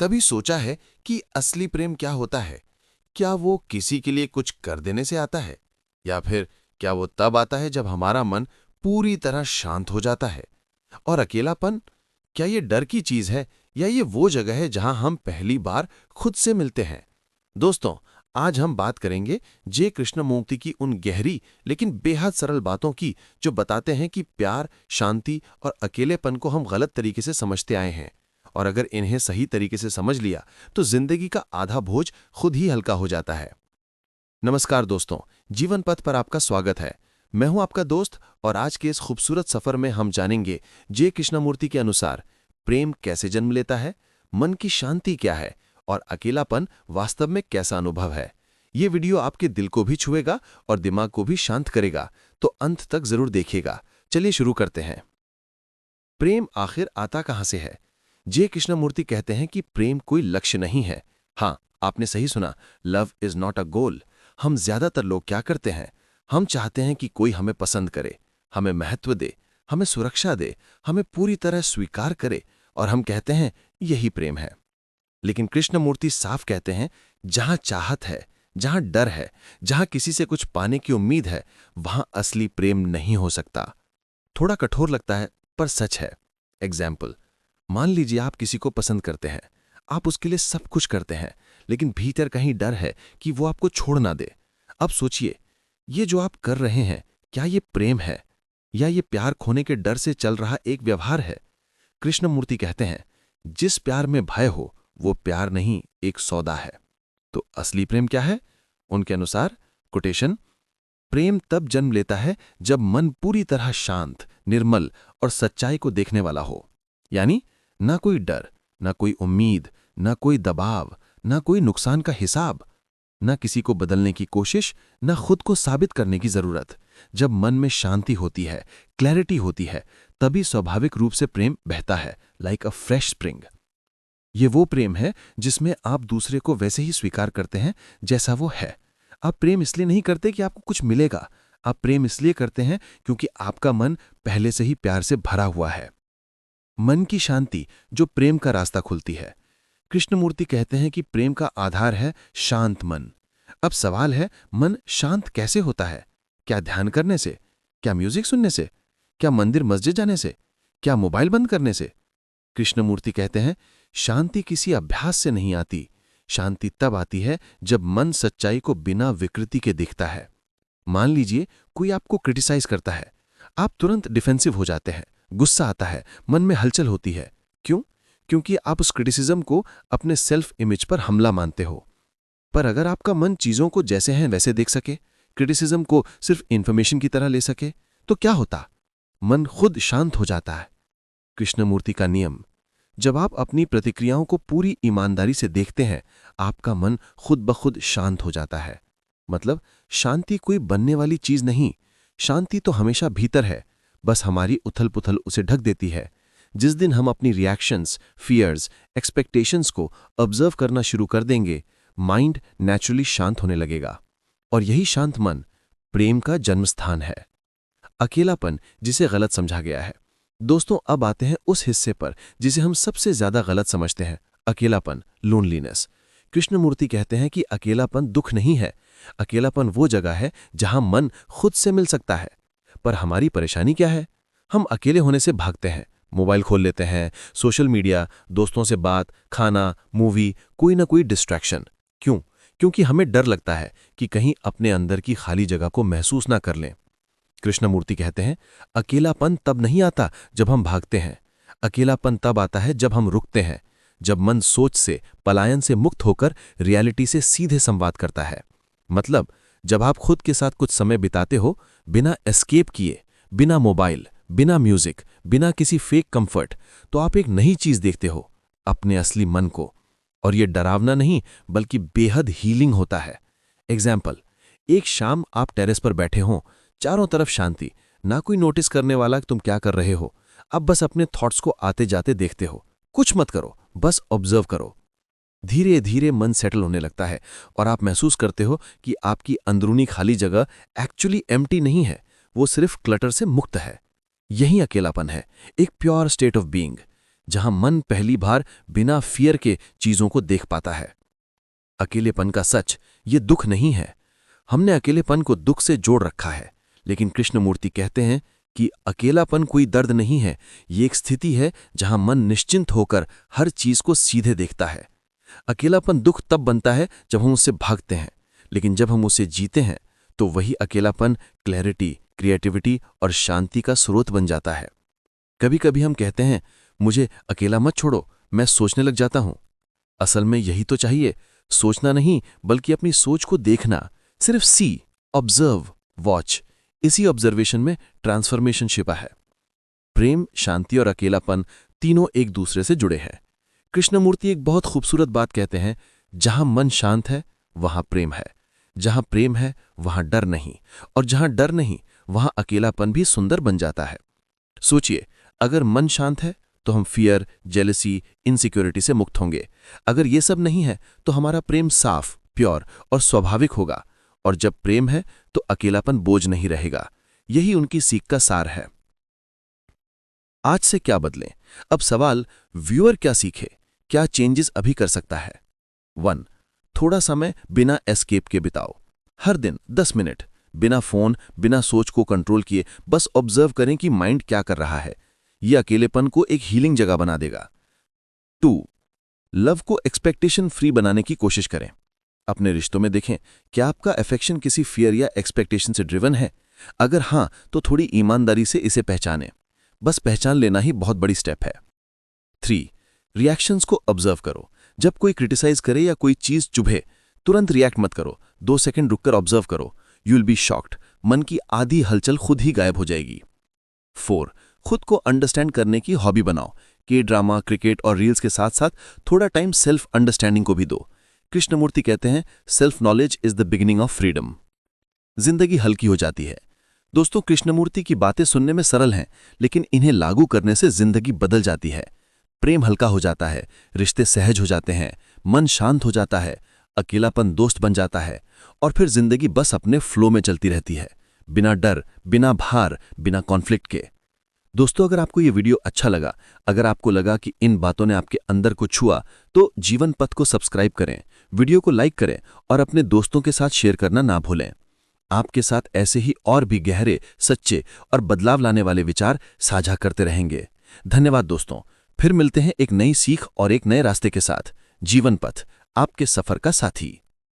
कभी सोचा है कि असली प्रेम क्या होता है? क्या वो किसी के लिए कुछ कर देने से आता है, या फिर क्या वो तब आता है जब हमारा मन पूरी तरह शांत हो जाता है? और अकेलापन, क्या ये डर की चीज है, या ये वो जगह है जहां हम पहली बार खुद से मिलते हैं? दोस्तों, आज हम बात करेंगे जे कृष्णमूर्ति की उन गहरी लेकिन बेहद सरल बातों की, जो बताते हैं कि प्यार, शांति और अकेलेपन को हम गलत तरीके से समझते आए हैं, और अगर इन्हें सही तरीके से समझ लिया तो जिंदगी का आधा बोझ खुद ही हल्का हो जाता है। नमस्कार दोस्तों, जीवन पथ पर आपका स्वागत है। मैं हूं आपका दोस्त, और आज के इस खूबसूरत सफर में हम जानेंगे जे कृष्णमूर्ति के अनुसार प्रेम कैसे जन्म लेता है, मन की शांति क्या है, और अकेलापन वास्तव में कैसा अनुभव है। ये वीडियो आपके दिल को भी छुएगा और दिमाग को भी शांत करेगा, तो अंत तक जरूर देखिएगा। चलिए शुरू करते हैं। प्रेम आखिर आता कहां से है? जे कृष्णमूर्ति कहते हैं कि प्रेम कोई लक्ष्य नहीं है। हाँ, आपने सही सुना, लव इज नॉट अ गोल। हम ज्यादातर लोग क्या करते हैं? हम चाहते हैं कि कोई हमें पसंद करे, हमें महत्व दे, हमें सुरक्षा दे, हमें पूरी तरह स्वीकार करे, और हम कहते हैं यही प्रेम है। लेकिन कृष्णमूर्ति साफ कहते हैं, जहां चाहत है, जहां डर है, जहां किसी से कुछ पाने की उम्मीद है, वहां असली प्रेम नहीं हो सकता। थोड़ा कठोर लगता है, पर सच है। एग्जाम्पल, मान लीजिए आप किसी को पसंद करते हैं, आप उसके लिए सब कुछ करते हैं, लेकिन भीतर कहीं डर है कि वो आपको छोड़ ना दे। अब सोचिए, ये जो आप कर रहे हैं, क्या ये प्रेम है, या ये प्यार खोने के डर से चल रहा एक व्यवहार है? कृष्णमूर्ति कहते हैं, जिस प्यार में भय हो वो प्यार नहीं, एक सौदा है। तो असली प्रेम क्या है? उनके अनुसार, कोटेशन, प्रेम तब जन्म लेता है जब मन पूरी तरह शांत, निर्मल और सच्चाई को देखने वाला हो। यानी ना कोई डर, ना कोई उम्मीद, ना कोई दबाव, ना कोई नुकसान का हिसाब, ना किसी को बदलने की कोशिश, ना खुद को साबित करने की जरूरत। जब मन में शांति होती है, क्लैरिटी होती है, तभी स्वाभाविक रूप से प्रेम बहता है, लाइक अ फ्रेश स्प्रिंग। ये वो प्रेम है जिसमें आप दूसरे को वैसे ही स्वीकार करते हैं जैसा वो है। आप प्रेम इसलिए नहीं करते कि आपको कुछ मिलेगा, आप प्रेम इसलिए करते हैं क्योंकि आपका मन पहले से ही प्यार से भरा हुआ है। मन की शांति जो प्रेम का रास्ता खुलती है। कृष्णमूर्ति कहते हैं कि प्रेम का आधार है शांत मन। अब सवाल है, मन शांत कैसे होता है? क्या ध्यान करने से? क्या म्यूजिक सुनने से? क्या मंदिर मस्जिद जाने से? क्या मोबाइल बंद करने से? कृष्णमूर्ति कहते हैं, शांति किसी अभ्यास से नहीं आती। शांति तब आती है जब मन सच्चाई को बिना विकृति के दिखता है। मान लीजिए कोई आपको क्रिटिसाइज करता है, आप तुरंत डिफेंसिव हो जाते हैं, गुस्सा आता है, मन में हलचल होती है। क्यों? क्योंकि आप उस क्रिटिसिज्म को अपने सेल्फ इमेज पर हमला मानते हो। पर अगर आपका मन चीजों को जैसे हैं वैसे देख सके, क्रिटिसिज्म को सिर्फ इंफॉर्मेशन की तरह ले सके, तो क्या होता? मन खुद शांत हो जाता है। कृष्णमूर्ति का नियम, जब आप अपनी प्रतिक्रियाओं को पूरी ईमानदारी से देखते हैं, आपका मन खुद ब खुद शांत हो जाता है। मतलब, शांति कोई बनने वाली चीज नहीं, शांति तो हमेशा भीतर है, बस हमारी उथल पुथल उसे ढक देती है। जिस दिन हम अपनी रिएक्शंस, फियर्स, एक्सपेक्टेशंस को ऑब्जर्व करना शुरू कर देंगे, माइंड नेचुरली शांत होने लगेगा। और यही शांत मन प्रेम का जन्मस्थान है। अकेलापन जिसे गलत समझा गया है। दोस्तों, अब आते हैं उस हिस्से पर जिसे हम सबसे ज्यादा गलत समझते हैं, अकेलापन, लोनलीनेस। कृष्णमूर्ति कहते हैं कि अकेलापन दुख नहीं है। अकेलापन वो जगह है जहां मन खुद से मिल सकता है। पर हमारी परेशानी क्या है? हम अकेले होने से भागते हैं, मोबाइल खोल लेते हैं, सोशल मीडिया, दोस्तों से बात, खाना, मूवी, कोई ना कोई डिस्ट्रैक्शन। क्यों? क्योंकि हमें डर लगता है कि कहीं अपने अंदर की खाली जगह को महसूस ना कर लें। कृष्णमूर्ति कहते हैं, अकेलापन तब नहीं आता जब हम भागते हैं। अकेलापन तब आता है जब हम रुकते हैं, जब मन सोच से, पलायन से मुक्त होकर रियलिटी से सीधे संवाद करता है। मतलब, जब आप खुद के साथ कुछ समय बिताते हो, बिना एस्केप किए, बिना मोबाइल, बिना म्यूजिक, बिना किसी फेक कंफर्ट, तो आप एक नई चीज देखते हो, अपने असली मन को। और यह डरावना नहीं, बल्कि बेहद हीलिंग होता है। एग्जाम्पल, एक शाम आप टेरेस पर बैठे हों, चारों तरफ शांति, ना कोई नोटिस करने वाला कि तुम क्या कर रहे हो। अब बस अपने थॉट्स को आते जाते देखते हो, कुछ मत करो, बस ऑब्जर्व करो। धीरे धीरे मन सेटल होने लगता है, और आप महसूस करते हो कि आपकी अंदरूनी खाली जगह एक्चुअली एम्प्टी नहीं है, वो सिर्फ क्लटर से मुक्त है। यही अकेलापन है, एक प्योर स्टेट ऑफ बीइंग। जहां मन पहली बार बिना फियर के चीजों को देख पाता है। अकेलेपन का सच ये दुख नहीं है। हमने अकेलेपन को दुख से जोड़ रखा है, लेकिन कृष्णमूर्ति कहते हैं कि अकेलापन कोई दर्द नहीं है, ये एक स्थिति है जहां मन निश्चिंत होकर हर चीज को सीधे देखता है। अकेलापन दुख तब बनता है जब हम उससे भागते हैं, लेकिन जब हम उसे जीते हैं तो वही अकेलापन क्लैरिटी, क्रिएटिविटी और शांति का स्रोत बन जाता है। कभी कभी हम कहते हैं, मुझे अकेला मत छोड़ो, मैं सोचने लग जाता हूं। असल में यही तो चाहिए, सोचना नहीं बल्कि अपनी सोच को देखना। सिर्फ सी, ऑब्जर्व, वॉच। इसी ऑब्जर्वेशन में ट्रांसफॉर्मेशन छिपा है। प्रेम, शांति और अकेलापन तीनों एक दूसरे से जुड़े हैं। कृष्णमूर्ति एक बहुत खूबसूरत बात कहते हैं, जहां मन शांत है वहां प्रेम है, जहां प्रेम है वहां डर नहीं, और जहां डर नहीं वहां अकेलापन भी सुंदर बन जाता है। सोचिए, अगर मन शांत है तो हम फियर, जेलसी, इनसिक्योरिटी से मुक्त होंगे। अगर ये सब नहीं है तो हमारा प्रेम साफ, प्योर और स्वाभाविक होगा। और जब प्रेम है तो अकेलापन बोझ नहीं रहेगा। यही उनकी सीख का सार है। आज से क्या बदलें? अब सवाल, व्यूअर क्या सीखे, क्या चेंजेस अभी कर सकता है? 1. थोड़ा समय बिना एस्केप के बिताओ। हर दिन 10 मिनट बिना फोन, बिना सोच को कंट्रोल किए बस ऑब्जर्व करें कि माइंड क्या कर रहा है। यह अकेलेपन को एक हीलिंग जगह बना देगा। 2. लव को एक्सपेक्टेशन फ्री बनाने की कोशिश करें। अपने रिश्तों में देखें, क्या आपका अफेक्शन किसी फियर या एक्सपेक्टेशन से ड्रिवन है? अगर हां, तो थोड़ी ईमानदारी से इसे पहचानें। बस पहचान लेना ही बहुत बड़ी स्टेप है। 3. रिएक्शंस को ऑब्जर्व करो। जब कोई क्रिटिसाइज करे या कोई चीज चुभे, तुरंत रिएक्ट मत करो। 2 सेकंड रुककर ऑब्जर्व करो। You will be shocked. मन की आधी हलचल खुद ही गायब हो जाएगी। 4. खुद को अंडरस्टैंड करने की हॉबी बनाओ। के ड्रामा, क्रिकेट और रील्स के साथ साथ थोड़ा टाइम सेल्फ अंडरस्टैंडिंग को भी दो। कृष्णमूर्ति कहते हैं, self knowledge is the beginning of freedom. जिंदगी हल्की हो जाती है। दोस्तों, कृष्णमूर्ति की बातें सुनने में सरल हैं, लेकिन इन्हें लागू करने से जिंदगी बदल जाती है। प्रेम हल्का हो जाता है, रिश्ते सहज हो जाते हैं, मन शांत हो जाता है, अकेलापन दोस्त बन जाता है, और फिर जिंदगी बस अपने फ्लो में चलती रहती है, बिना डर, बिना भार, बिना कॉन्फ्लिक्ट के। दोस्तों, अगर आपको ये वीडियो अच्छा लगा, अगर आपको लगा कि इन बातों ने आपके अंदर को छुआ, तो जीवन पथ को सब्सक्राइब करें, वीडियो को लाइक करें और अपने दोस्तों के साथ शेयर करना ना भूलें। आपके साथ ऐसे ही और भी गहरे, सच्चे और बदलाव लाने वाले विचार साझा करते रहेंगे। धन्यवाद दोस्तों। फिर मिलते हैं एक नई सीख और एक नए रास्ते के साथ। जीवन पथ, आपके सफर का साथी।